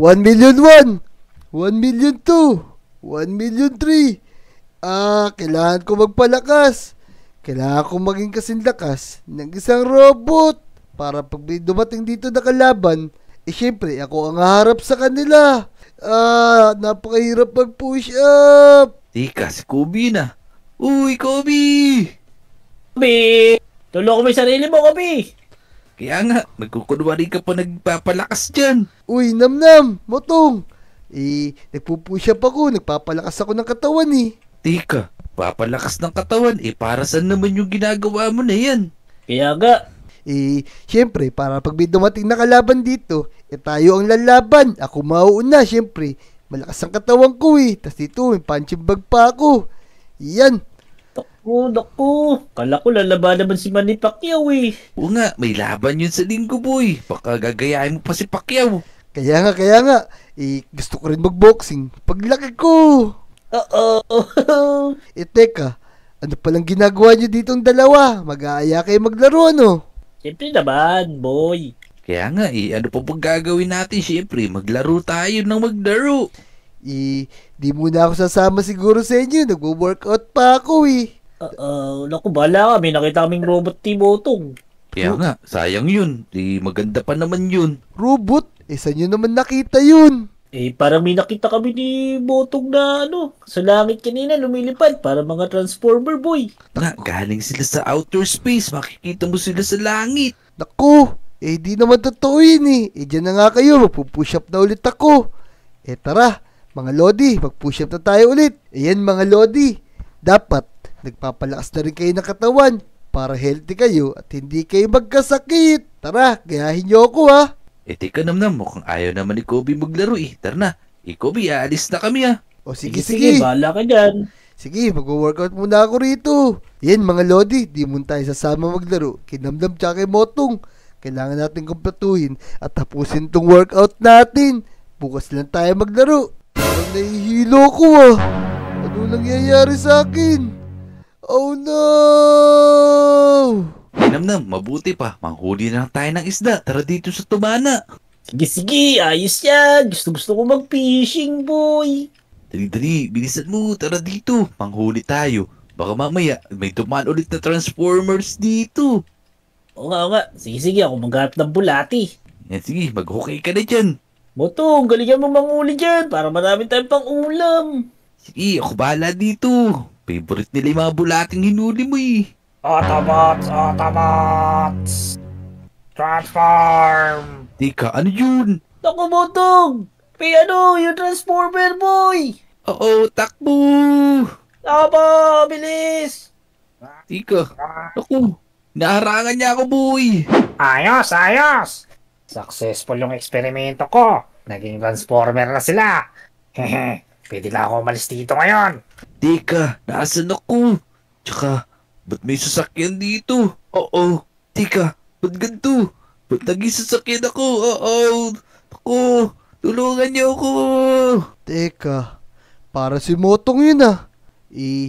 1,000,001, 1,000,002, 1,000,003. Kailangan ko magpalakas. Kailangan ko maging kasing lakas ng isang robot. Para pag may dumating dito na kalaban, syempre ako ang haharap sa kanila. Napakahirap mag-push up. Tika, si Kobe na. Uy, Kobe! Kobe! Tulong ko may sarili mo, Kobe! Kaya nga, magkukunwari ka pa nagpapalakas dyan. Uy, Namnam, Motong. Nagpupush up ako, nagpapalakas ako ng katawan eh. Tika, papalakas ng katawan. Para saan naman yung ginagawa mo na yan? Kaya nga. Syempre, para pag may dumating na kalaban dito, tayo ang lalaban. Ako mauuna, syempre. Malakas ang katawan ko eh. Tas dito, may punching bag pa ako. Yan. Naku. Kala ko lalaba naman si Manny Pacquiao eh. Oo nga, may laban yun sa linggo, boy. Baka gagayahin mo pa si Pacquiao. Kaya nga. Gusto ko rin mag-boxing. Paglaki ko. Oo. Teka. Ano palang ginagawa nyo ditong dalawa? Mag-aaya kayo maglaro, ano? Siyempre naman, boy. Kaya nga ano pa pag gagawin natin? Siyempre, maglaro tayo ng maglaro. Di muna ako sasama siguro sa inyo. Nagwo-workout pa ako eh. Naku, bala ka. May nakita kaming robot ni Botong. Kaya nga, sayang yun. Maganda pa naman yun. Robot? Saan nyo naman nakita yun? Parang may nakita kami ni Botong na sa langit kanina, lumilipad. Para mga Transformer, boy. Nga, galing sila sa outer space. Makikita mo sila sa langit. Naku, di naman totoo yun eh. Dyan na nga kayo, magpupush up na ulit ako. Tara, mga Lodi, mag-push up na tayo ulit. Ayan mga Lodi, dapat nagpapalakas na rin kayo ng katawan para healthy kayo at hindi kayo magkasakit. Tara, gayahin nyo ako ha. Teka Namnam, mukhang ayaw naman ni Kobe maglaro eh. Tara na, Kobe, aalis na kami ah. O Sige, sige. bahala ka dyan. Sige, mag-workout muna ako rito. Yan mga Lodi, di muna tayo sasama maglaro. Kinamdam tsaka kay Motong. Kailangan natin kumpletuhin at tapusin tong workout natin. Bukas lang tayo maglaro. Parang nahihilo ko ah. Ano nangyayari sa akin? Oh no! Namnam, mabuti pa. Manghuli na lang tayo ng isda. Tara dito sa tumana. Sige, ayos yan. Gusto ko mag-fishing, boy. Dali, bilisan mo. Tara dito. Manghuli tayo. Baka mamaya may dumaan ulit na Transformers dito. Oo nga. Sige, ako maghanap ng bulati. Yan, sige, mag-hukay ka na dyan. Botong, galingan mo manguli dyan para marami tayong pang ulam. Sige, ako bahala dito. Favorite nila yung mga bulating hinuli mo eh. Autobots! Transform! Tika, ano yun? Naku, Botong! May yung Transformer, boy! Oo, takbo! Aba, bilis! Tika, naku, naharangan niya ako, boy. Ayos! Successful yung eksperimento ko. Naging Transformer na sila. Hehe, pwede na ako umalis dito ngayon. Tika, nasan ako? Tsaka, ba't may sasakyan dito? Oo, tika, ba't ganito? Ba't naging sasakyan ako? Ako, tulungan niyo ako. Teka, para si Motong yun ah.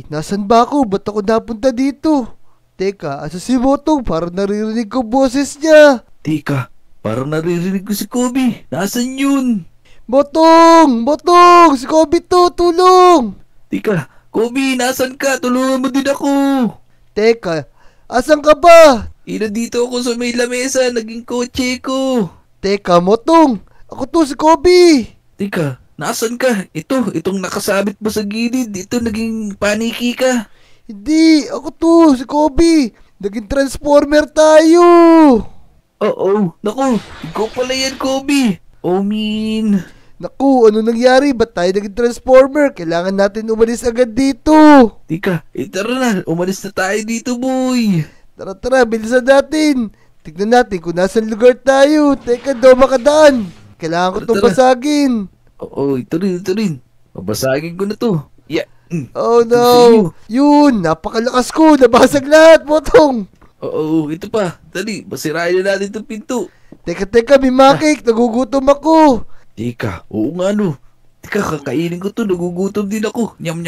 Nasan ba ako? Ba't ako napunta dito? Teka, asa si Motong? Parang naririnig ko boses niya. Tika, parang naririnig ko si Kobe. Nasaan yun? Motong! Si Kobe to, tulong! Tika, Kobe, nasan ka? Tulungan mo din ako. Teka, asan ka ba? Dito ako sa may lamesa, naging kotse ko. Teka, Motong, ako to si Kobe. Tika, nasan ka? Itong nakasabit mo sa gilid. Ito, naging paniki ka. Hindi, ako to, si Kobe. Naging Transformer tayo. Oo, naku, ikaw pala yan, Kobe. Oh, min. Naku, ano nangyari? Ba't tayo naging Transformer? Kailangan natin umalis agad dito. Tika, tara na. Umalis na tayo dito, boy. Tara, bilisan natin. Tignan natin kung nasan lugar tayo. Teka, daw makadaan. Kailangan ko itong Tara. basagin. Oo, ito rin. Babasagin ko na to. Yeah. Oh Sa'yo. no. Yun, napakalakas ko. Nabasag lahat, Motong. Oo, ito pa. Dali, basirahin na natin itong pinto. Teka, may makik. Nagugutom ako. Tika, oo nga no. Tika, kakainin ko to. Nagugutom din ako. Nyam.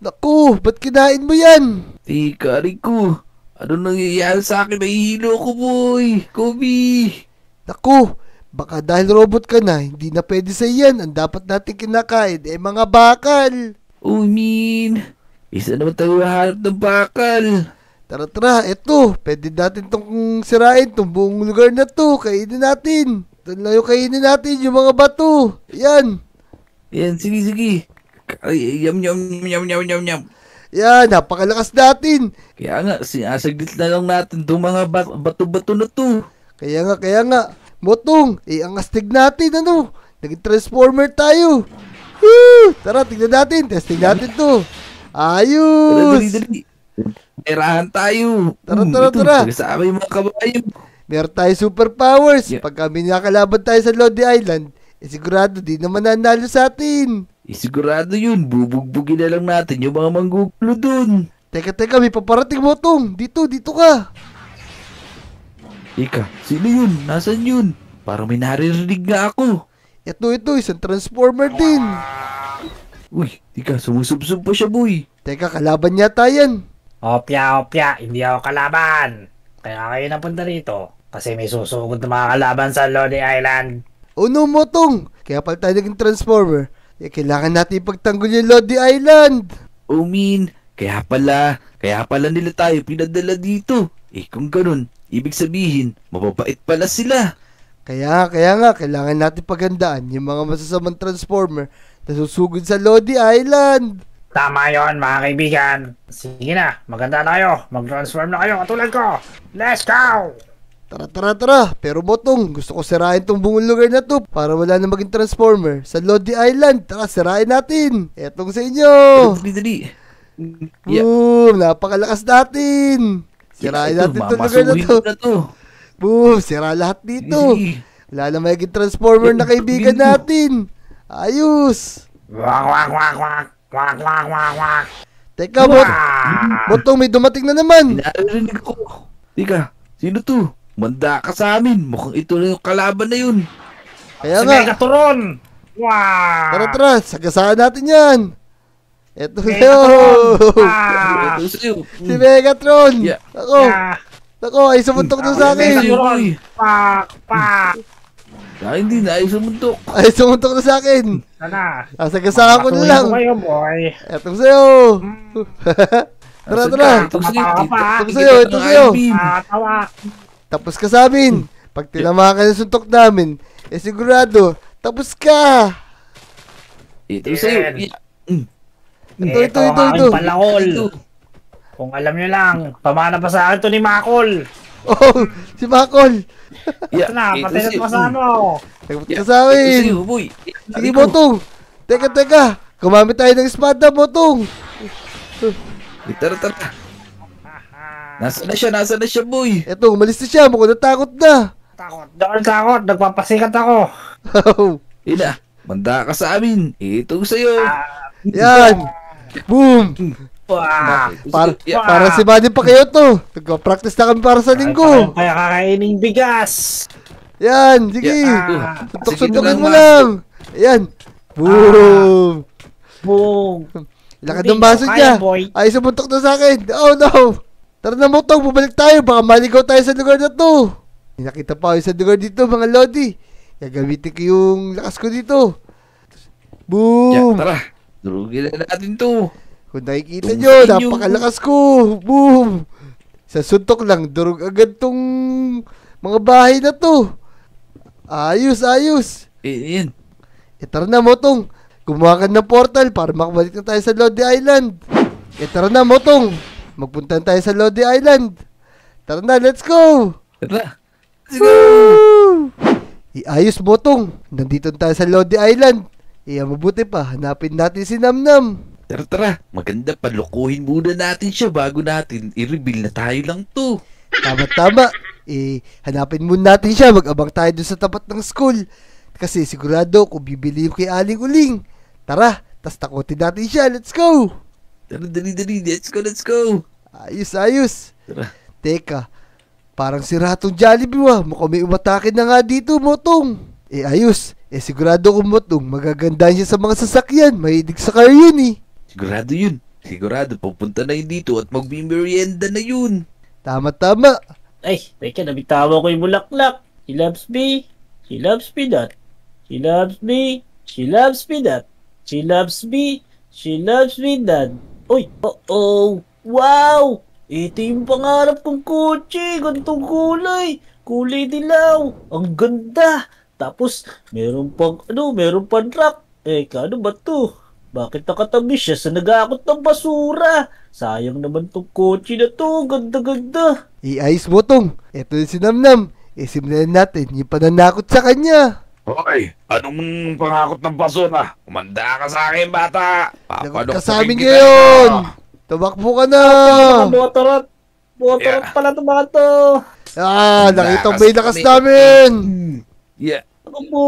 Naku, ba't kinain mo yan? Tika, Rico. Ano nangyayari sa akin? Nahihilo ko, boy. Kobe. Naku, Baka dahil robot ka na, hindi na pwede sa yan. Ang dapat natin kinakain, mga bakal. Oh, Min. Isa naman tayo hahanap ng bakal. Tara, eto. Pwede natin tong sirain, tong buong lugar na to. Kainin natin. Doon lang yung kainin natin, yung mga bato. Yan. Yan, sige. Ay, yum. Yan, napakalakas natin. Kaya nga, sinasaglit na lang natin itong mga bato-bato na to. Kaya nga. Motong, ang astig natin, ano? Naging transformer tayo. Woo! Tara, tignan natin. Testing natin to. Ayos. Dali. Perahan tayo. Tara. Kasama yung mga kabayo. Meron tayo superpowers. Yeah. Pag kami nakalaban tayo sa Lodi Island, sigurado di naman nanalo sa atin. Sigurado yun. Bubugbugin na lang natin yung mga manggugulo dun. Teka, may paparating, Motong. Dito ka. Ika, sino yun? Nasaan yun? Parang may naririnig nga ako. Ito, isang transformer din. Uy, tika, sumusubsub pa siya, boy. Teka, kalaban yata yan. Opya, hindi ako kalaban. Kaya kayo napunta rito. Kasi may susugod na mga kalaban sa Lodi Island. Oh no, Motong. Kaya pala tayo naging transformer. Kailangan natin ipagtanggol yung Lodi Island. Oh, Min, kaya pala nila tayo pinadala dito. Kung ganun, ibig sabihin, mababait pala sila. Kaya nga, kailangan natin pagandaan yung mga masasamang transformer na susugod sa Lodi Island. Tama yon mga kaibigan. Sige na, maganda na kayo. Mag-transform na kayo katulad ko. Let's go! Tara. Pero Motong, gusto ko sirain tong buong lugar na to para wala na maging transformer sa Lodi Island. Tara, sirain natin. Etong sa inyo. Dali. Yeah. Boom, napakalakas natin. Sirain natin tong lugar na to. Boom, sira lahat dito. Sige. Wala na magiging transformer na kaibigan natin. Ayos. Wak. Teka, Motong, may dumating na naman. Naririnig ko. Tika, sino to? Manda ka sa amin. Mukhang ito na yung kalaban na yun. Kaya Si nga, Megatron! Wow! tara, sagasaan natin yan. Eto sa'yo. Megatron! Ito sa'yo. Si Megatron. Yeah. Ako, ay sumuntok na sa akin. Megatron! Pak! Hindi na, ay sumuntok. Ay sumuntok na sa akin. Sana. Sagasaan ko na lang. Kayo, boy. Eto sa'yo. Tara. Ito Ito sa'yo. Tawa. Tapos ka sa amin. Pag tinamakan ka ng suntok namin, sigurado, tapos ka. Ito sa'yo. Ito. ang aking palakol. Kung alam nyo lang, pamana pa sa akin to ni Makol. Oh, si Makol. Ito na, patay na pa sa ano. Tapos ka sa amin. boy. Sige, Motong. Teka. Gumamit tayo ng espada, Motong. Tara. Nasaan na siya, boy? Eto, umalis na siya. Mukhang natakot na. Takot. Nagpapasikat ako. Ina, manda ka sa amin. Ito sa'yo. Yan. Boom. Wah. Para si Manny Pacquiao to. Nagpa-practice na kami para sa linggo. Kaya kakaining bigas. Yan, sige. Yeah. Suntok-suntokin mo lang. Ayan. Boom. Boom. Lakad ng baso niya. Boy. Ay, sumuntok na sa akin. Oh no. Tara na, Motong, bumalik tayo. Baka maligaw tayo sa lugar na to. Nakita pa ako sa lugar dito, mga Lodi. Gagamitin ko yung lakas ko dito. Boom. Tara, durugin na natin to. Kung nakikita nyo, napakalakas ko. Boom. Sa suntok lang, durug agad tong mga bahay na to. Ayos. Yan. Tara na, Motong. Gumawa ka ng portal para makabalik na tayo sa Lodi Island. Tara na, Motong. Magpunta tayo sa Lodi Island. Tara na, let's go. Tara. Woo! Ayos, Motong. Nandito tayo sa Lodi Island. Mabuti pa, hanapin natin si Namnam. Tara. Maganda, palukuhin muna natin siya bago natin i-reveal na tayo lang to. Tama. Hanapin muna natin siya. Mag-abang tayo dun sa tapat ng school. Kasi sigurado kung bibili yung kay Aling Uling. Tara, tas takutin natin siya. Let's go. Tara, dali. Let's go. Ayos. Tara. Teka, parang si Ratong Jollibee mukhang may umatake na nga dito, Motong. Ayos. Sigurado kung Motong, magagandaan siya sa mga sasakyan. Mahilig sa car yun Sigurado yun. Sigurado, pupunta na yun dito at magmimerienda na yun. Tama. Ay, teka, nabitawan ko yung bulaklak. Si Loves B. She loves me that. She loves me. She loves me that. She loves me. She loves me that. Uy! Oh! Wow! Ito yung pangarap kong kotse. Gantong kulay. Kulay dilaw. Ang ganda. Tapos, meron pang truck. Ano ba to? Bakit nakatabi siya sa nag-aakot ng basura? Sayang naman tong kotse na to. Ganda-ganda. Iayos mo tong. Ito yung si Namnam. Simulan natin yung pananakot sa kanya. Hoy, anong pangakot ng basura? Kumanda ka sa akin, bata. Lagot ka sa amin ngayon. Tumakbo ka na. Motorot. Motorot pala ito mga to. Nakita mo yung lakas namin. Yeah. Ako po.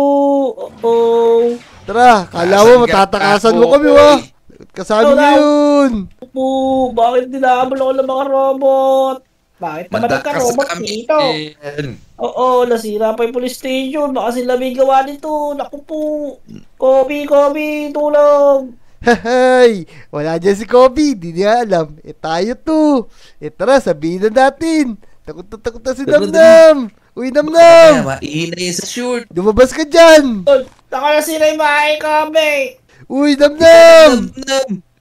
Oo. Tara, kala mo matatakasan mo kami, wa? Lagot ka sa amin ngayon. Ako po. Bakit dinamol ako ng mga robot? Bakit naman nagka-robot dito? Oo, nasira pa yung police station. Baka sila may gawa nito. Naku po. Kobe, tulong. Hey, wala dyan si Kobe. Di niya alam. Tayo to. Tara, sabihin na natin. Takot na si Namnam. Uy, Namnam. Mainay sa short. Lumabas ka dyan. Taka na sila yung mahay kami. Uy, Namnam.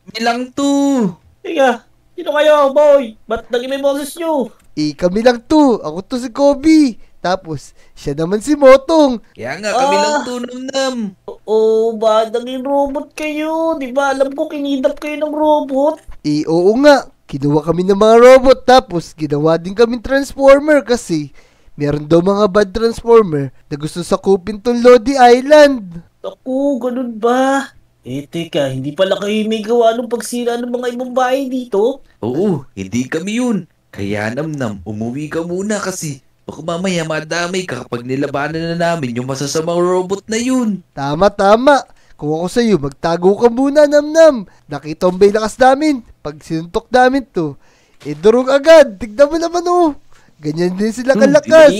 Bilang to. Tiga, sino kayo, boy? Ba't naging may boses nyo? Kami lang to. Ako to si Kobe. Tapos, siya naman si Motong. Kaya nga, kami lang to, Namnam. Oo, ba naging robot kayo? Di ba alam ko kinidap kayo ng robot? Oo nga. Kinuha kami ng mga robot. Tapos, ginawa din kami transformer kasi meron daw mga bad transformer na gusto sakupin tong Lodi Island. Ako, ganun ba? Teka, hindi pala kayo may gawa ng pagsira ng mga ibang bahay dito? Oo, hindi kami yun. Kaya, Namnam, umuwi ka muna kasi baka mamaya madamay ka kapag nilabanan na namin yung masasamang robot na yun. Tama. Kung ako sa'yo, magtago ka muna, Namnam. Nakita mo ba yung lakas namin? Pag sinuntok namin to, durog agad. Tignan mo naman, oh. Ganyan din sila kalakas.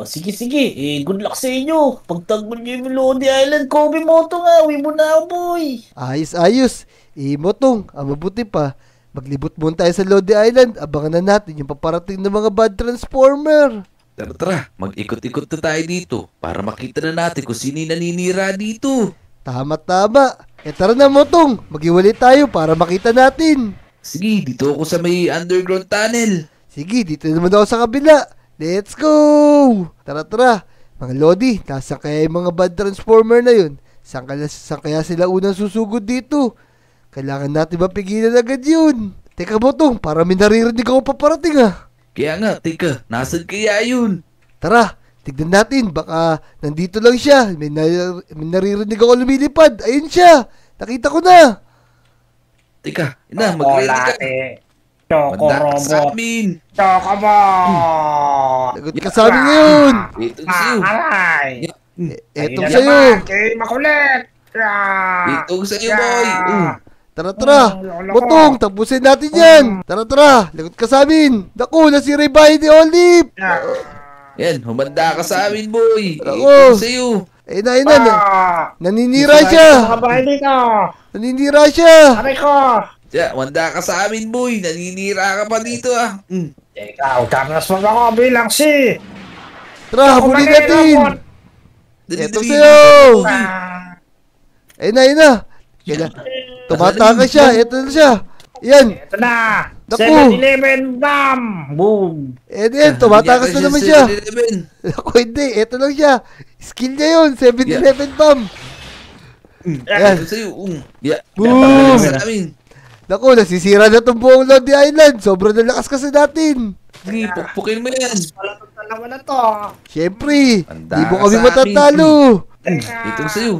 Sige. Good luck sa inyo. Pagtagol nyo yung Lodi Island, Kobe Moto nga. Uwi mo na ako, boy. Ayos. Motong, mabuti pa. Maglibot muna tayo sa Lodi Island. Abangan na natin yung paparating ng mga bad transformer. Tara, mag-ikot-ikot na tayo dito para makita na natin kung sino yung naninira dito. Tama. Tara na, Motong. Maghiwalay tayo para makita natin. Sige, dito ako sa may underground tunnel. Sige, dito naman ako sa kabila. Let's go! Tara. Mga Lodi, nasa kaya yung mga bad transformer na yun? Saan kaya sila unang susugod dito? Kailangan natin mapigilan agad yun. Teka, Motong, para may naririnig ako paparating, ah. Kaya nga, teka, nasan kaya yun? Tara, tignan natin. Baka nandito lang siya. May naririnig ako lumilipad. Ayun siya. Nakita ko na. Teka, mag-ready ka. Choco Manda ka sa robot. amin. Chocobot. Lagot ka sa amin ngayon. Ito sa'yo. Aray. Etong Ayun na sa'yo. naman, kayo makulit. Ito sa'yo, boy. Tara. Motong, tapusin natin yan. Tara. Lagot ka sa amin. Naku, nasira yung bahay ni Olive. Yan, humanda ka sa amin, boy. Ako. Ito sa'yo. Ayun na. Naninira siya. Kabahay dito. Naninira siya. Aray ko. Diyan, wanda ka sa amin, boy. Naninira ka pa dito, ah. Ikaw, transform ako bilang si. Tara, habulin natin. Ito sa'yo. Ayun na. Tumataka siya. Ito na siya. Yan. Ito na. Naku. 7-Eleven bam. Boom. Tumatakas na naman siya. 7-Eleven. Ako hindi. Ito lang siya. Skill niya yun. 7-Eleven bomb. Yan. Ito sa'yo. Yeah. Boom. Sa amin. Naku, nasisira na itong buong Lodi Island. Sobrang nalakas kasi natin. Sige, pukpukin mo yan. Palatong dalawa na to. Siyempre, Handa di mo ka kami sa matatalo. Ito sa'yo.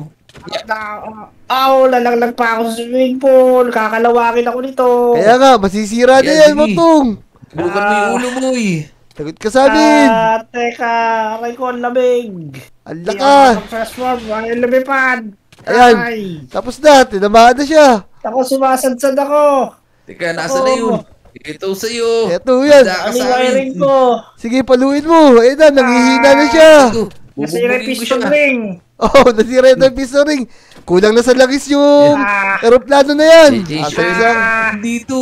Lalaglag pa ako sa swimming pool. Kakalawangin ako nito. Kaya nga, masisira na Yan, yan, sige. Motong. Bukan mo yung ulo mo, eh. Tagot ka sa amin. Teka, aray ko, ang lamig. Ang laka. Transform, ay lumipad. Ayan. Ay, Tapos na, tinamaan na siya. ako sumasadsad ako. Teka, nasa na yun? Ito sa'yo. Eto yan. Handa ka Ano sa yung amin. wiring ko? Sige, paluin mo. Ayun na, nanghihina na siya. Ito, Nasira yung bubugin ko piston siya. ring. Oh, nasira na yung piston ring. Kulang na sa langis yung Ah. aeroplano na yan. Si Asa Jason. siya? Dito.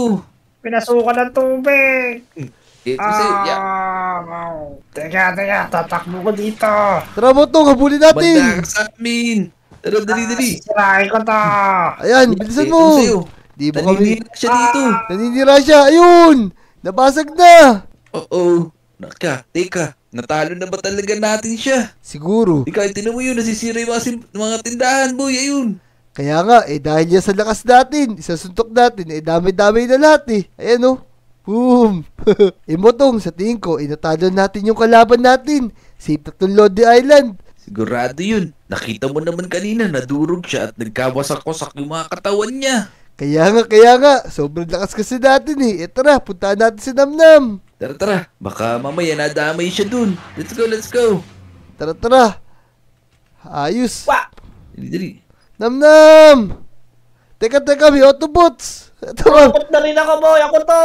Pinasukan ng tubig. Ito sa'yo. Yeah. Teka, tatakbo ko dito. Tara, Motong, habulin natin. Banda ka sa amin. Tara, dali. Sisirahin ko to. Ayan, bilisan Ito mo. sa'yo. Di ba kami... Taninira siya dito. Naninira siya. Ayun! Nabasag na. Oo. Teka. Natalo na ba talaga natin siya? Siguro. Ikaw, tinan mo yun. Nasisira yung mga tindahan, boy. Ayun. Kaya nga, dahil yan sa lakas natin, isasuntok natin, dami-dami na lahat eh. Ayan oh. Boom! Motong, sa tingin ko, natalo natin yung kalaban natin. Safe na tong Lodi Island. Sigurado yun. Nakita mo naman kanina, nadurog siya at nagkawasak-wasak yung mga katawan niya. Kaya nga. Sobrang lakas kasi natin eh. Tara, puntaan natin si Namnam. Tara. Baka mamaya nadamay siya dun. Let's go. Tara. Ayos. Dali. Namnam! Teka, may Autobots. Ito ba? Robot na rin ako, boy. Ako to.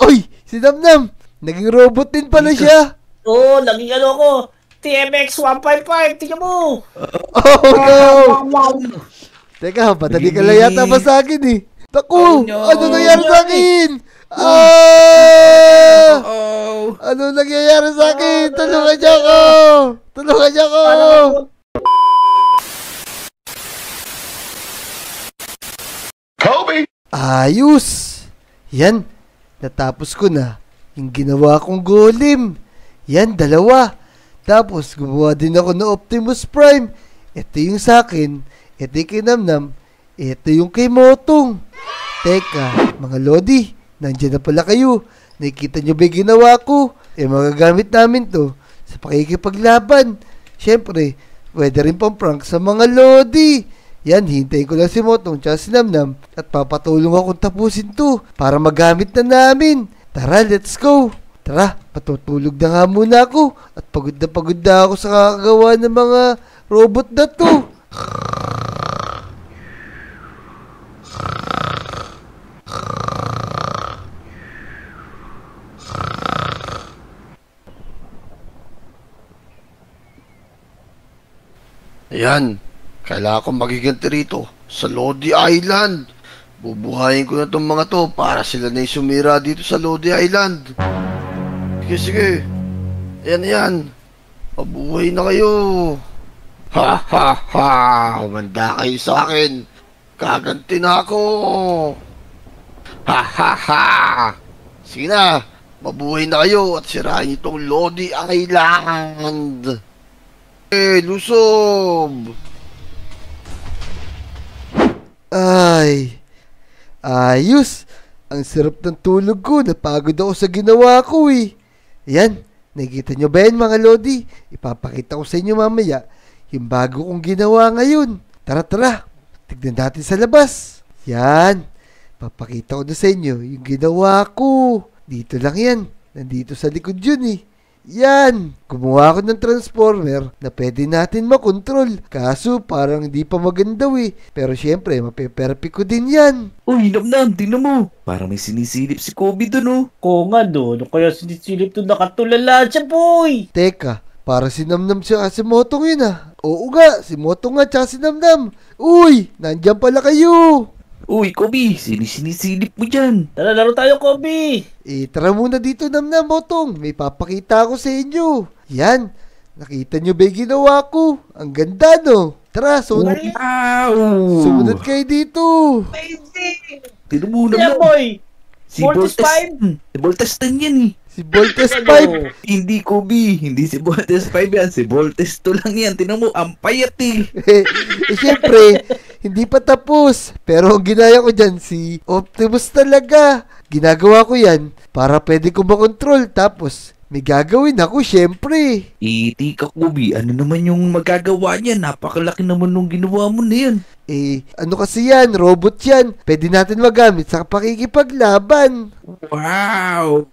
Oy, si Namnam. Naging robot din pala siya. Oo, naging ano ko. TMX 155. Tingnan mo. Oh no! Teka, padali ka lang yata ba sa akin eh. Taku! Oh, no. Ano nangyari sa akin? Ano nangyayari sa akin? Tulungan niyo ako! Kobe! Ayos! Yan, natapos ko na yung ginawa kong golem. Yan, 2. Tapos, gumawa din ako ng Optimus Prime. Ito yung sa akin. Ito yung kay Namnam. Ito yung kay Motong. Teka, mga Lodi, nandiyan na pala kayo. Nakikita nyo ba yung ginawa ko? Magagamit namin to sa pakikipaglaban. Siyempre, pwede rin pang prank sa mga Lodi. Yan, hintayin ko lang si Motong tsaka si Namnam at papatulong akong tapusin to para magamit na namin. Tara, let's go! Tara, patutulog na nga muna ako at pagod na ako sa kakagawa ng mga robot na to. Ayan, kailangan kong magiganti rito sa Lodi Island. Bubuhayin ko na tong mga to para sila na yung sumira dito sa Lodi Island. Sige. Ayan. Mabuhay na kayo. Ha. Humanda kayo sa akin. Kaganti na ako. Ha. Sige na. Mabuhay na kayo at sirahin itong Lodi Island. Lusob. Ay, ayos. Ang sarap ng tulog ko. Napagod ako sa ginawa ko eh. Yan, nakikita nyo ba yan mga Lodi? Ipapakita ko sa inyo mamaya yung bago kong ginawa ngayon. Tara, tignan natin sa labas. Yan, papakita ko na sa inyo yung ginawa ko. Dito lang yan, nandito sa likod yun eh. Yan, gumawa ko ng transformer na pwede natin makontrol. Kaso parang hindi pa maganda eh. Pero syempre, mapeperfect ko din yan. Uy, Namnam, tingnan mo. Parang may sinisilip si Kobe dun, oh. Ko nga doon. Kaya sinisilip to nakatulala siya, boy. Teka, para si Namnam siya si Motong yun ah. Oo nga, si Motong nga tsaka si Namnam. Uy, nandyan pala kayo. Uy, Kobe, sinisilip mo dyan. Tara, laro tayo, Kobe. Tara muna dito Namnam, Motong. May papakita ako sa inyo. Yan, nakita nyo ba yung ginawa ko? Ang ganda no? Tara, sumunod kayo dito. Tingnan mo, Yeah, Namnam. boy. Si Voltes Voltes 5. Si Voltes 10 yan eh. Si Voltes 5. Hindi, Kobe. Hindi si Voltes 5 yan. Si Voltes 2 lang yan. Tingnan mo, ang payat eh. Siyempre, hindi pa tapos. Pero ang ginaya ko dyan, si Optimus talaga. Ginagawa ko yan para pwede ko makontrol. Tapos, may gagawin ako, syempre. Tika, Kobe. Ano naman yung magagawa niya? Napakalaki naman nung ginawa mo na yan. Ano kasi yan? Robot yan. Pwede natin magamit sa pakikipaglaban. Wow!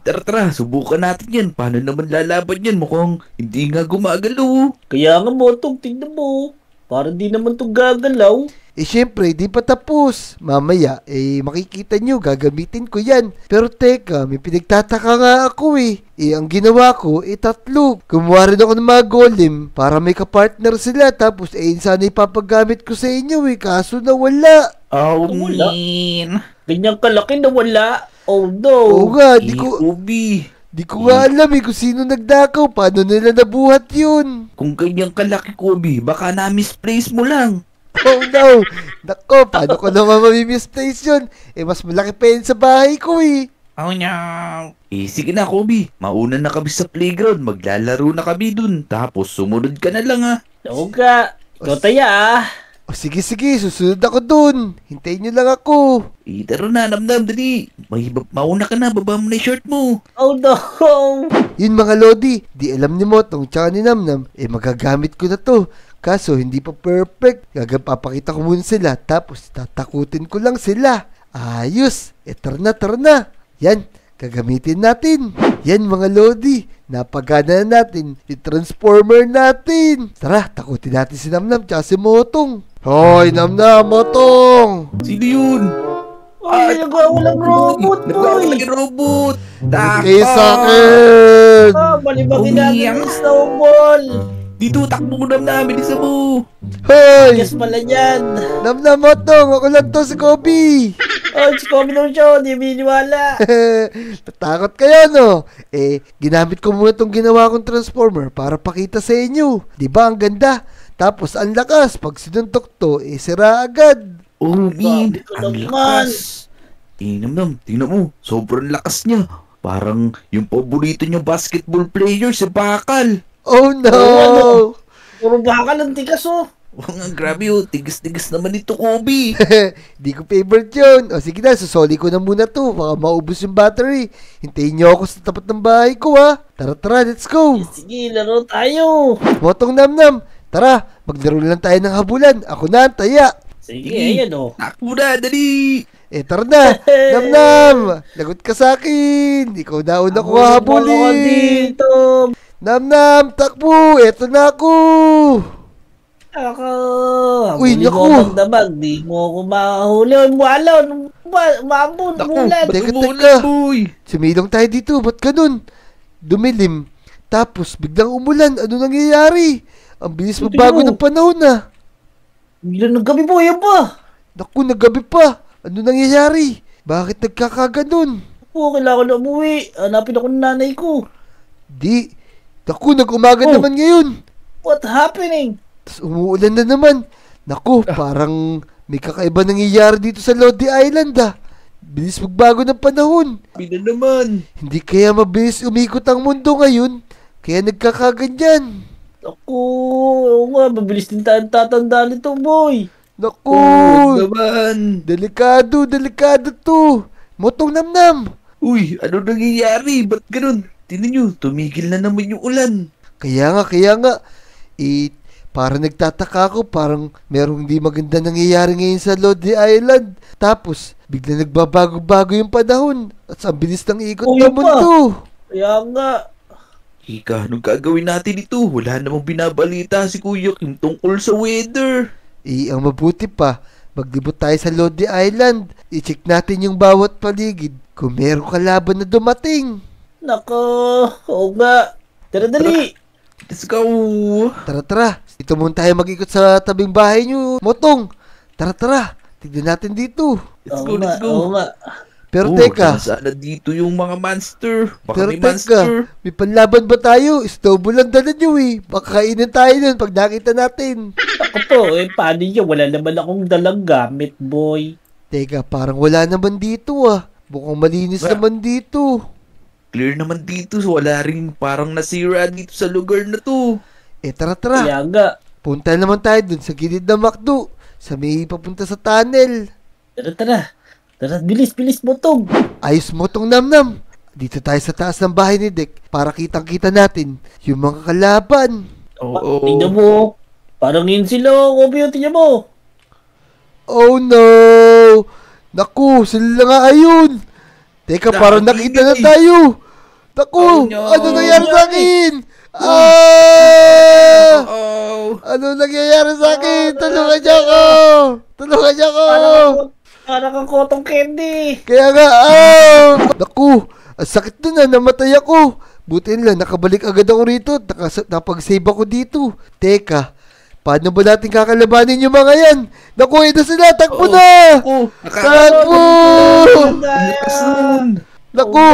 Tara, subukan natin yan. Paano naman lalaban yan? Mukhang hindi nga gumagalaw. Kaya nga, Motong, tingnan mo. Parang di naman to gagalaw. Syempre, di pa tapos. Mamaya, makikita nyo, gagamitin ko yan. Pero teka, may pinagtataka nga ako ang ginawa ko, 3. Gumawa rin ako ng mga golem para may kapartner sila. Tapos, sana ipapagamit ko sa inyo kaso nawala. Oh, Wala. man. Ganyang kalaki na wala. Oh Oo no! nga, Kobe, di ko nga alam kung sino nagdakaw. Paano nila nabuhat yun? kung ganyan kalaki Kobe, baka na-misplace mo lang. Oh no! Nako, paano ko naman mamimisplace yun? Mas malaki pa yun sa bahay ko Oh no. Sige na Kobe, mauna na kami sa playground, maglalaro na kami dun. Tapos sumunod ka na lang Oo nga. Ikaw taya O sige, susunod ako dun. Hintayin nyo lang ako. Tara na, Namnam, dali. Mauna ka na, baba mo na yung shirt mo. Oh no! Yun mga Lodi, di alam ni Motong tsaka ni Namnam, magagamit ko na to. Kaso hindi pa perfect. Papakita ko muna sila, tapos tatakutin ko lang sila. Ayos! Tara na. Yan, gagamitin natin. Yan mga Lodi, napagana na natin i-transformer natin. Tara, takutin natin si Namnam tsaka si Motong. Hoy, Namnam, Motong! Sino yun? Ay, nagawa ng robot, boy! Nagwawala yung robot! Kayo sa akin! Malibagin natin Umiyak. yung snowball! Dito, takbo mo namin, isa mo! Hoy! Yes pala yan! Namnam, Motong, ako lang to si Kobe! Oh, si Kobe naman siya, hindi biniwala! Tatakot kayo, no? Ginamit ko muna tong ginawa kong transformer para pakita sa inyo. Di ba ang ganda? Tapos ang lakas, pag sinuntok to, sira agad. Oh, man, Grabe ka ang naman. lakas! Tingnan mo, sobrang lakas niya. Parang yung paborito niyo basketball player, si Bakal. Oh no! Puro bakal ang tigas, oh! Oh, nga, grabe tigas-tigas naman ito, Kobe. Di ko favorite yun. O sige na, susoli ko na muna to. Baka maubos yung battery. Hintayin nyo ako sa tapat ng bahay ko, ha. Tara, let's go. Sige, laro tayo! Motong Namnam, tara, maglaro lang tayo ng habulan. Ako na ang taya. Sige, ayan, oh! Takbo na, dali! Tara na! Namnam! Lagot ka sa akin! Ikaw na una ko Ako hahabulin! dito! Namnam! Takbo! Eto na ako! Ako! Uy, Huli naku. mo ang damag, di mo ako makahuli. Umalo! Umambon! Umulan! Teka, umulan, teka. boy! Sumilong tayo dito, ba't ganun? Dumilim. Tapos biglang umulan. Ano nangyayari? Ang bilis Tingnan magbago mo. ng panahon na. Bigla ng gabi po, yan pa! Naku, naggabi pa. Ano nangyayari? Bakit nagkakaganon? Po, kailangan na umuwi. Hanapin ako ng nanay ko. Di. Naku, nag-umaga Oh. naman ngayon. What happening? Tapos umuulan na naman. Naku, parang may kakaiba nangyayari dito sa Lodi Island Bilis magbago ng panahon. Pina naman. Hindi kaya mabilis umikot ang mundo ngayon. Kaya nagkakaganyan. Ako, oo nga, mabilis din tayong tatanda nito, boy. Naku, Oh, naman. delikado to. Motong Namnam. Uy, ano nangyayari? Ba't ganun? Tingnan nyo, tumigil na naman yung ulan. Kaya nga. Parang nagtataka ako, parang merong hindi maganda nangyayari ngayon sa Lodi Island. Tapos, bigla nagbabago-bago yung panahon. At ang bilis ng ikot Oo, ng yun pa. mundo. Kaya nga. Ika, anong gagawin natin ito? Wala namang binabalita si Kuya Kim tungkol sa weather. Ang mabuti pa, maglibot tayo sa Lodi Island. I-check natin yung bawat paligid kung merong kalaban na dumating. Nako, oo nga. Tara, dali. Let's go. Tara. Dito muna tayo mag-ikot sa tabing bahay nyo, Motong. Tara. Tignan natin dito. Let's Oo go, let's nga, go. oo nga. Pero Oh, teka, sana dito yung mga monster. Baka Pero may teka, monster. may panlaban ba tayo? Snowball lang dala nyo Baka kainin tayo nun pag nakita natin. Ako po, paano yun? Wala naman akong dalang gamit, boy. Teka, parang wala naman dito Mukhang malinis Wala. naman dito. Clear naman dito. Wala rin parang nasira dito sa lugar na to. Tara. Kaya nga. Punta naman tayo dun sa gilid ng McDo. Sa may papunta sa tunnel. Tara. Tara, bilis, Motong. Ayos Motong Namnam. Dito tayo sa taas ng bahay ni Dek para kitang-kita natin yung mga kalaban. Oo. Tingnan mo. Parang yun sila, Kobe, tingnan mo. Oh no! Naku, sila nga ayun! Teka, parang Dami nakita na eh. tayo! Naku! Oh, no. Ano nangyari sa akin? Oh. Ano nangyayari sa akin? Tulungan niyo ako! Parang kang cotton candy. Kaya nga, Naku, ang sakit na namatay ako. Buti lang, nakabalik agad ako rito. Napag-save ako dito. Teka, Paano ba natin kakalabanin yung mga yan? Naku, ito sila! Takbo na! Ako, Takbo! Ang lakas nun. Naku!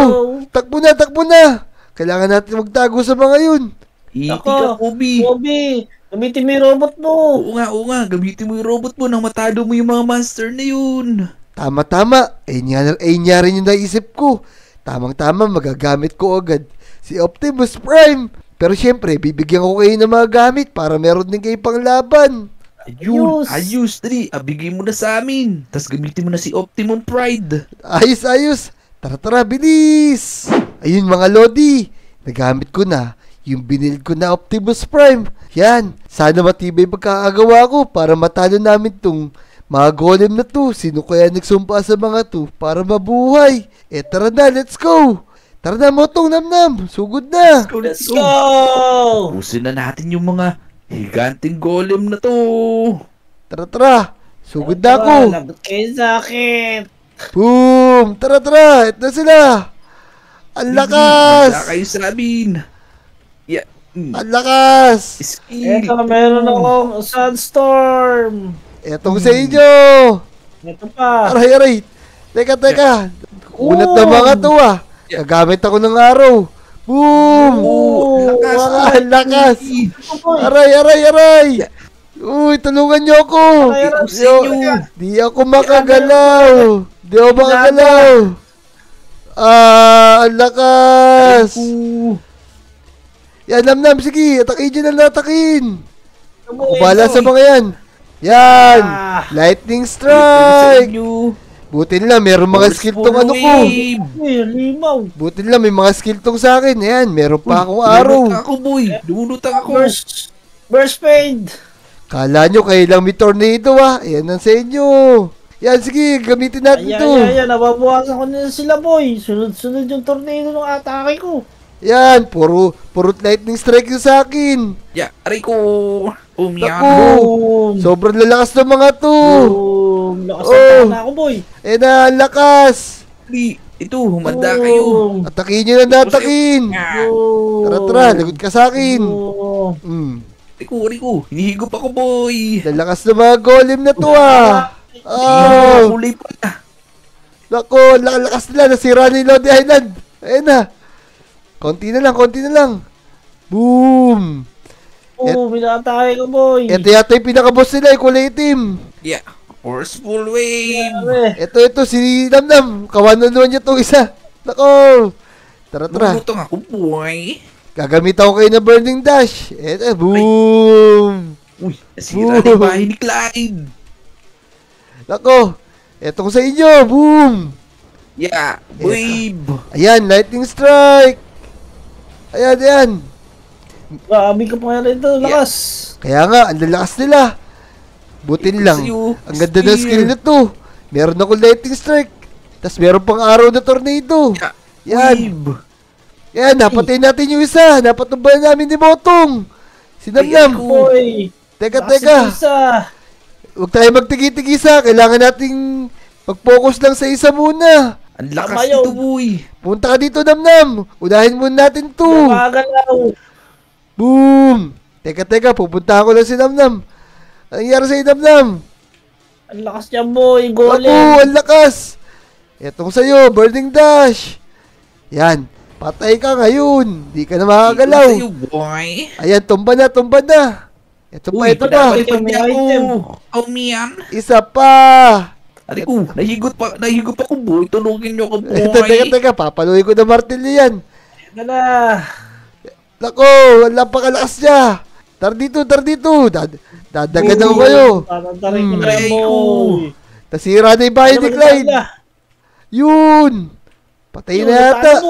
Takbo na! Kailangan natin magtago sa mga yun. Hiti Ako, ka, Kobe. Kobe, gamitin mo yung robot mo. Oo nga. Gamitin mo yung robot mo nang matalo mo yung mga monster na yun. Tama. Ayun nga rin yung naisip ko. Tamang-tama, magagamit ko agad si Optimus Prime. Pero syempre, bibigyan ko kayo ng mga gamit para meron din kayo pang laban. Ayos, Dali. Bigay mo na sa amin. Tapos gamitin mo na si Optimum Pride. Ayos. Tara, bilis! Ayun mga Lodi, nagamit ko na yung binild ko na Optimus Prime. Yan, sana matibay pagkakagawa ko para matalo namin tong mga golem na to. Sino kaya nagsumpa sa mga to para mabuhay? Tara na, let's go! Tara na, Motong Namnam, sugod na! Let's go! Usin na natin yung mga higanting golem na to. Tara, sugod na ako! Lagot kayo sa akin. Boom! Tara, ito na sila! Ang lakas! Wala kayo sa amin. Ang lakas! Skill. Eto, meron akong Sunstorm. Etong sa inyo! Ito pa. Aray! Teka! Kunat na mga to Gagamit ako ng araw! Boom! Lakas. Ang lakas! Aray! Uy, tulungan niyo ako! Di ako makagalaw! Ang lakas! Yan, Namnam, sige, atakin dyan na natakin! Ako bala sa mga yan! Yan! Lightning Strike! Buti nila, meron mga skill tong ano ko! Limaw. Buti nila, may mga skill tong sa akin. Ayan, meron pa akong araw. Lumulutang ako. Burst Fade. Kala nyo, kayo lang may tornado Ayan ang sa inyo. Yan, sige, gamitin natin to. Ayan, nababawasan ko na sila, boy. Sunod yung tornado ng atake ko. Yan, puro lightning strike yung sa akin. Aray ko. Naku, sobrang lalakas ng mga to. Lakas na ako, boy. Ayan na, ang lakas. Ito, humanda kayo. Atakin nyo na natakin. Tara, lagot ka sa akin. Aray ko. Hinihigop ako, boy. Lalakas ng mga golem na to Kulay pa na. Naku, lakas nila. Nasira na yung Lodi Island. Ayan na. Konti na lang. Boom. Minatake ko, boy. Ito yata yung pinaka-boss nila, kulay itim. Forceful wave. Ito, si Namnam. Kawanan naman niya itong isa. Nako. Tara. Lumulutang ako, boy. Gagamitan ko kayo ng Burning Dash. Eto, boom. Uy, nasira na yung bahay ni Clyde. Nako. Etong sa inyo, boom. Wave. Ayan, Lightning Strike. Ayan. Grabe ka pa nga ito, lakas. Kaya nga, ang lalakas nila. Butin lang. Ang ganda ng skill na to. Meron ako Lightning Strike. Tapos meron pang araw na tornado. Yan. Yan, napatay natin yung isa. Napatumbayan namin ni Motong. Si Namnam. Teka. Huwag tayo magtigi-tigisa. Kailangan nating mag-focus lang sa isa muna. Ang lakas nito, boy. Punta ka dito, Namnam. Unahin muna natin to. Boom. Teka. Pupunta ako lang si Namnam. Anong nangyari sa Namnam? Ang lakas niya, boy. Golem. Ako, ang lakas. Etong sa'yo, Burning Dash. Yan. Patay ka ngayon. Di ka na makakagalaw. Sa'yo, boy. Ayan, tumba na. Ito pa. Isa pa. Ari ko, nahigop ako, boy. Tulungin niyo ako, boy. Teka. Papaluin ko na martilyo yan. Nako, wala pa kalakas niya. Tara dito. Dadagan ako kayo. Tatantarin ko na yan, boy. Tasira na yung bahay ni Clyde. Yun. Patay na yata.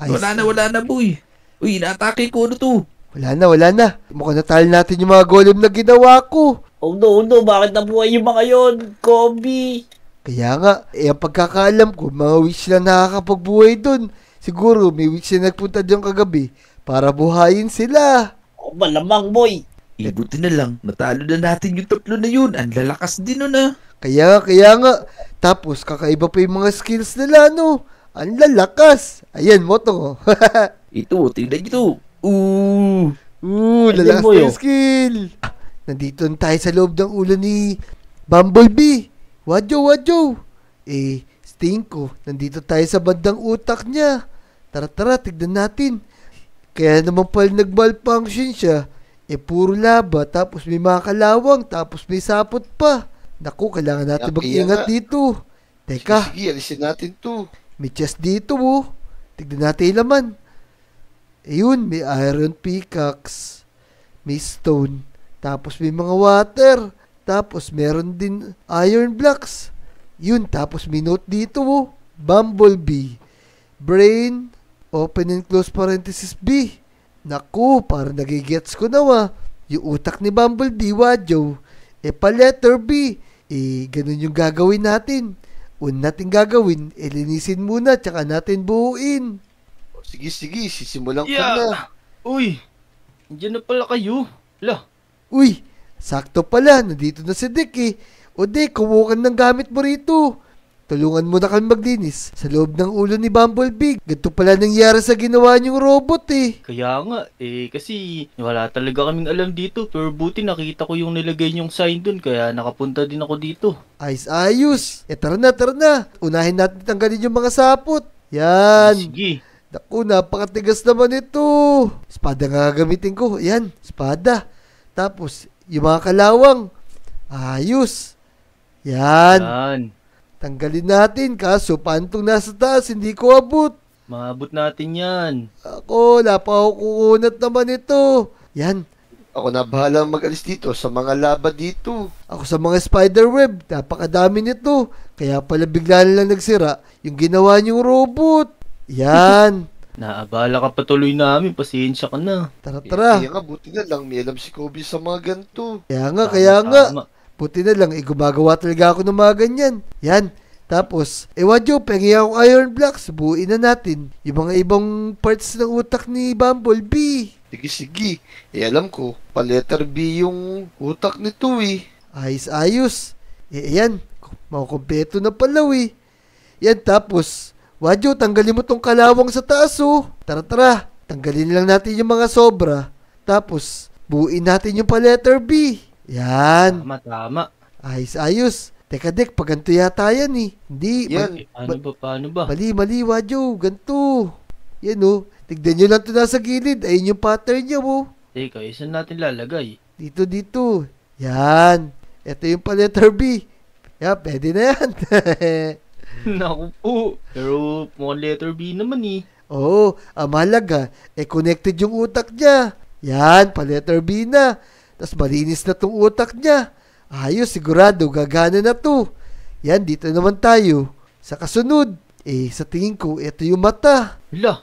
Wala na, boy. Uy, naatake ko ano to. Wala na. Mukhang natalo natin yung mga golem na ginawa ko. Oh no, bakit nabuhay yung mga yon, Kobe? Kaya nga, ang pagkakaalam ko, mga witch lang nakakapagbuhay dun. Siguro, may witch na nagpunta dyan kagabi para buhayin sila. Malamang, boy. Buti na lang, natalo na natin yung tatlo na yun. Ang lalakas din nun Kaya nga. Tapos, kakaiba pa yung mga skills nila, no? Ang lalakas. Ayan, Motong. Ito, tingnan nyo to. Pwede Lalakas mo na yun. yung skill. Nandito na tayo sa loob ng ulo ni Bumblebee. Wadyo. Stinko, nandito tayo sa bandang utak niya. Tara, tignan natin. Kaya naman pala nag-malfunction siya. Puro laba, tapos may mga kalawang, tapos may sapot pa. Naku, kailangan natin Kaya mag-ingat nga. dito. Teka, Sige, alisin natin to. may chest dito Tignan natin yung laman. Ayun, may iron pickaxe. May stone. Tapos may mga water. Tapos meron din iron blocks. Yun, tapos may note dito Bumblebee. Brain, open and close parenthesis B. Naku, parang nagigets ko na yung utak ni Bumblebee, Wadyo. Pa letter B. Ganun yung gagawin natin. Una natin gagawin, linisin muna, tsaka natin buuin. Sige, sisimulan ko na. Uy, nandiyan na pala kayo. Lah, Uy, sakto pala, nandito na si Dick O Dick, kumuha ka ng gamit mo rito. Tulungan mo na kami maglinis sa loob ng ulo ni Bumblebee. Ganito pala nangyari sa ginawa niyong robot Kaya nga, kasi wala talaga kaming alam dito. Pero buti nakita ko yung nilagay niyong sign dun, kaya nakapunta din ako dito. Ayos. Tara na. Unahin natin tanggalin yung mga sapot. Yan. Sige. Naku, napakatigas naman ito. Espada nga gagamitin ko. Yan, espada. Tapos, yung mga kalawang. Ayos. Yan. Yan. Tanggalin natin. Kaso, paano itong nasa taas? Hindi ko abot. Maabot natin yan. Ako, napakukunat naman ito. Yan. Ako na bahala mag-alis dito sa mga laba dito. Ako sa mga spiderweb. Napakadami nito. Kaya pala bigla na lang nagsira yung ginawa niyong robot. Yan. Naabala ka patuloy namin, pasensya ka na. Tara. Kaya nga, buti na lang may alam si Kobe sa mga ganito. Kaya nga. Tama. Buti na lang, gumagawa talaga ako ng mga ganyan. Yan. Tapos, Wadyo, pengi akong iron blocks. Buuin na natin yung mga ibang parts ng utak ni Bumblebee. Sige. Alam ko, pa letter B yung utak nito Ayos. Ayan. Makukumpleto na pala Yan, tapos, Wadyo, tanggalin mo tong kalawang sa taas Tara. Tanggalin lang natin yung mga sobra. Tapos, buuin natin yung pa letter B. Yan. Tama. Ayos. Teka, Dek, pag ganito yata yan Hindi. Yan. Paano ba? Mali, Wadyo. Ganito. Yan Tignan nyo lang ito nasa gilid. Ayun yung pattern niya Teka, saan natin lalagay? Dito. Yan. Ito yung pa letter B. Yan, pwede na yan. Naku po. Pero mukhang letter B naman Oo, mahalaga. Connected yung utak niya. Yan, pa letter B na. Tapos malinis na tong utak niya. Ayos, sigurado, gagana na to. Yan, dito naman tayo. Sa kasunod, sa tingin ko, ito yung mata. Hala.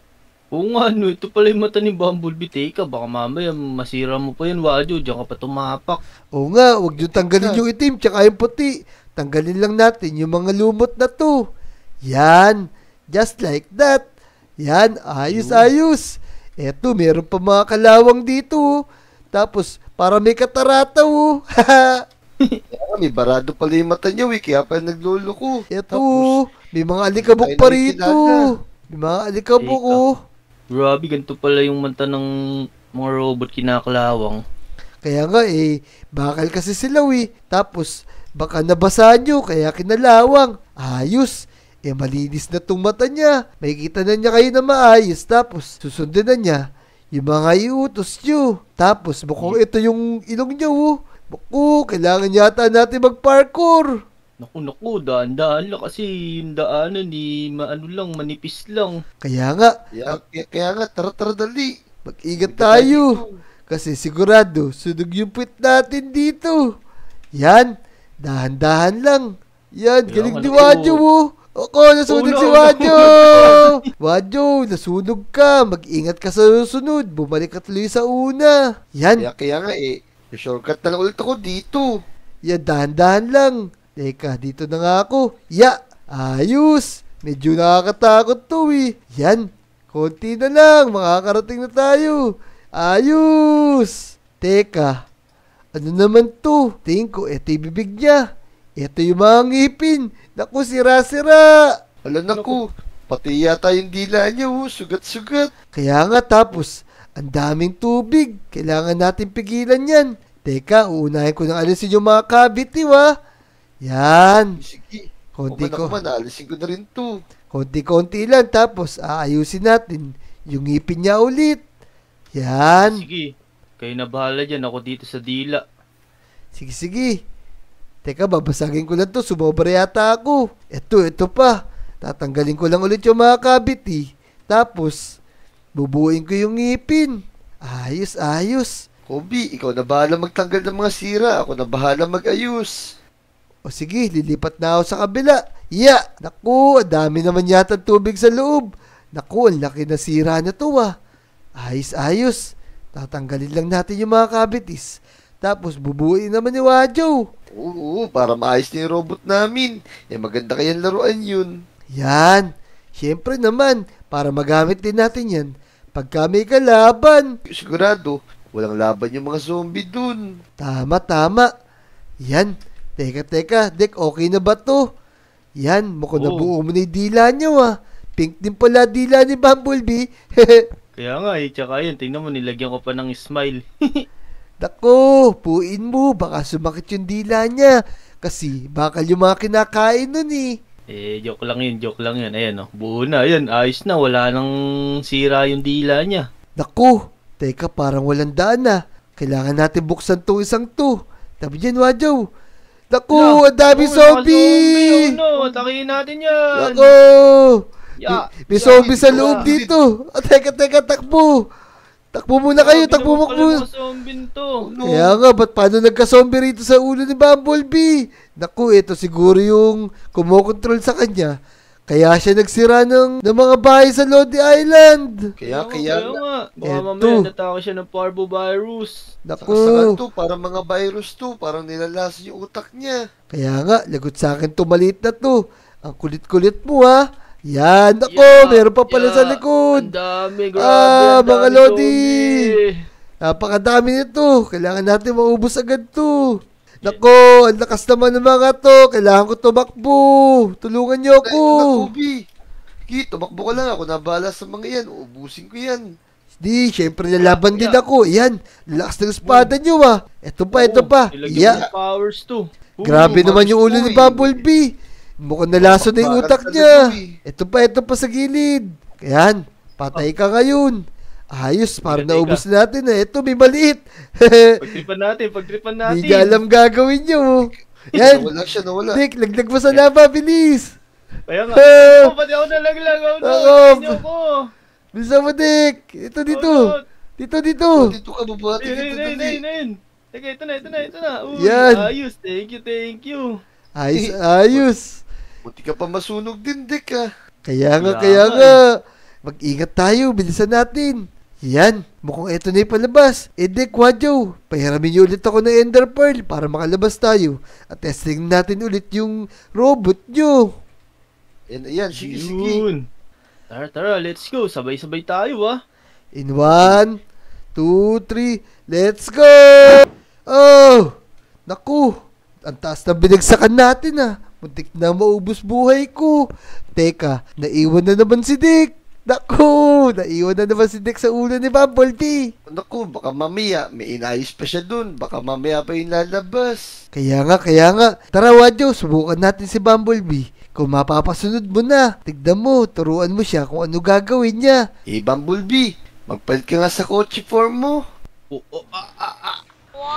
Oo nga, ito pala yung mata ni Bumblebee. Teka, baka mamaya masira mo pa yan, Wadyo. Diyan ka pa tumapak. Oo nga, huwag nyo tanggalin yung itim tsaka yung puti. Tanggalin lang natin yung mga lumot na to. Yan, just like that. Yan, ayos. Eto, meron pa mga kalawang dito. Tapos, para may katarata Kaya may barado pala yung mata niya kaya pa nagluloko. Eto, Tapos, may mga alikabok pa rito. May mga alikabok Grabe, ganito pala yung mata ng mga robot kinakalawang. Kaya nga bakal kasi sila Tapos, baka nabasa nyo, kaya kinalawang. Ayos. Malinis na tong mata niya. Makikita na niya kayo na maayos. Tapos, susundin na niya yung mga iutos nyo. Tapos, mukhang ito yung ilong niya Buko, kailangan yata natin mag-parkour. Naku, daan-daan lang kasi yung daanan maano lang, manipis lang. Kaya nga, Kaya nga, tara dali. mag-ingat tayo. Kasi sigurado, sunog yung puwit natin dito. Yan, dahan-dahan lang. Yan, Kaya galing nga, ni naku. Wadyo Ako, nasunog si Wadyo. Wadyo, nasunog ka. Mag-ingat ka sa susunod. Bumalik ka tuloy sa una. Yan, Kaya nga shortcut na lang ulit ako dito. yan, dahan-dahan lang. Teka, dito na nga ako. Ayos. Medyo nakakatakot to Yan, konti na lang. Makakarating na tayo. Ayos. Teka, ano naman to? Tingin ko, ito yung bibig niya. Ito yung mga ngipin. Naku, sira-sira. Naku, Pati yata yung dila niya, sugat-sugat. Kaya nga tapos, ang daming tubig. Kailangan natin pigilan yan. Teka, uunahin ko ng alisin yung mga cavity, Yan. Sige. Konti ko. Alisin ko na rin to. Konti-konti lang. Tapos, aayusin natin yung ngipin niya ulit. Yan. Sige, kayo na bahala dyan. Ako dito sa dila. Sige, sige. Teka, babasagin ko lang to. Sumobra yata ako. Ito pa. Tatanggalin ko lang ulit yung mga cavity. Tapos, bubuin ko yung ngipin. Ayos, ayos. Kobe, ikaw na bahala magtanggal ng mga sira. Ako na bahala mag-ayos. O sige, lilipat na ako sa kabila. Naku, ang dami naman yata tubig sa loob. Naku, ang laki na sira na to, Ayos, ayos. Tatanggalin lang natin yung mga cavities. Tapos, bubuin naman ni Wajo. Oo, para maayos na yung robot namin. Maganda kayang laruan yun. Yan. Siyempre naman, para magamit din natin yan pagka may kalaban. Sigurado, walang laban yung mga zombie dun. Tama, tama. Yan. Teka, Dek, okay na ba to? Yan, mukhang nabuo mo na yung dila niya, Pink din pala dila ni Bumblebee. Kaya nga tsaka yun, tingnan mo, nilagyan ko pa ng smile. Dako, puin mo, baka sumakit yung dila niya. Kasi bakal yung mga kinakain nun Joke lang yun. Ayan, buo na, ayan, ayos na, wala nang sira yung dila niya. Naku, teka, parang walang daan Kailangan natin buksan tong isang to. Tabi dyan, Wajo. Naku, ang dami zombie! Atakin natin yan! Naku! May Ya, zombie sa loob dito. Teka, takbo. Takbo muna kayo, takbo mo muna. Kaya nga, paano nagka-zombie rito sa ulo ni Bumblebee? Naku, ito siguro yung kumokontrol sa kanya. Kaya siya nagsira ng mga bahay sa Lodi Island. Kaya nga. Baka mamaya natake siya ng parvovirus. Naku. Sakasakan to, parang mga virus to. Parang nilalason yung utak niya. Kaya nga, lagot sa akin to, maliit na to. Ang kulit-kulit mo, Yan, naku, meron pa pala sa likod. Ang dami, grabe. Mga Lodi. Napakadami nito. Kailangan natin maubos agad to. Nako, ang lakas naman ng mga to. Kailangan ko tumakbo. Tulungan niyo ako. Tumakbo ka lang. Ako nabala sa mga yan. Uubusin ko yan. Di, syempre nalaban din ako. Yan, lakas ng espada niyo Ito pa. Ilagyan mo powers to. Grabe naman yung ulo ni Bumblebee. Mukhang nalaso na yung utak niya. Ito pa sa gilid. Yan, patay ka ngayon. Ayos, para naubos natin Ito, may maliit. Pagtripan natin. Hindi alam gagawin nyo. Yan. Nawala. Dick, laglag mo sa lava, bilis. Kaya nga. Pati ako nalaglag. Ako. Bisa mo, Dick. Ito, dito. Dito. Dito ka babati. Teka, ito na. Uy, yan. Ayos, thank you. Ayos. Buti ka pa masunog din, Dick, Kaya nga. Mag-ingat tayo, bilisan natin. Yan, mukhang eto na yung palabas. Dick, Wajo, pahiramin niyo ulit ako ng Ender Pearl para makalabas tayo. At testing natin ulit yung robot nyo. Yan, sige. Tara, let's go. Sabay-sabay tayo, In 1, 2, 3, let's go! Oh! Naku, ang taas na binagsakan natin Muntik na maubos buhay ko. Teka, naiwan na naman si Dick. Naku, naiwan na naman si Dick sa ulo ni Bumblebee. Naku, baka mamaya, may inayos pa siya dun. Baka mamaya pa yung lalabas. Kaya nga. Tara, Wajo, subukan natin si Bumblebee. Kung mapapasunod mo na, tignan mo, turuan mo siya kung ano gagawin niya. Bumblebee, magpalit ka nga sa kotse form mo.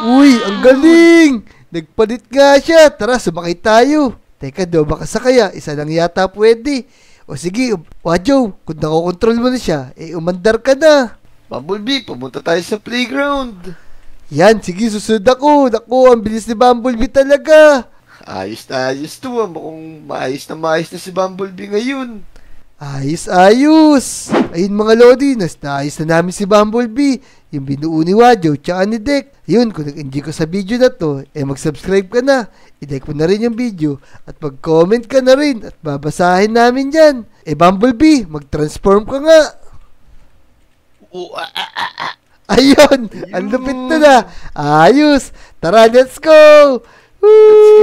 Uy, ang galing! Nagpalit nga siya. Tara, sumakay tayo. Teka, daw baka sakaya. Isa lang yata pwede. O sige, Wajo, kung nakokontrol mo na siya, umandar ka na. Bumblebee, pumunta tayo sa playground. Yan, sige, susunod ako. Naku, ang bilis ni Bumblebee talaga. Ayos to. Mukhang maayos na si Bumblebee ngayon. Ayos. Ayun mga Lodi, naayos na namin si Bumblebee. Yung binuo ni Wajo, tsaka ni Dick. Yun, kung nag-enjoy ka sa video na to, mag-subscribe ka na. I-like mo na rin yung video. At mag-comment ka na rin. At babasahin namin yan. Bumblebee, mag-transform ka nga. Ayun, ang lupit na. Ayos. Tara, let's go. Woo!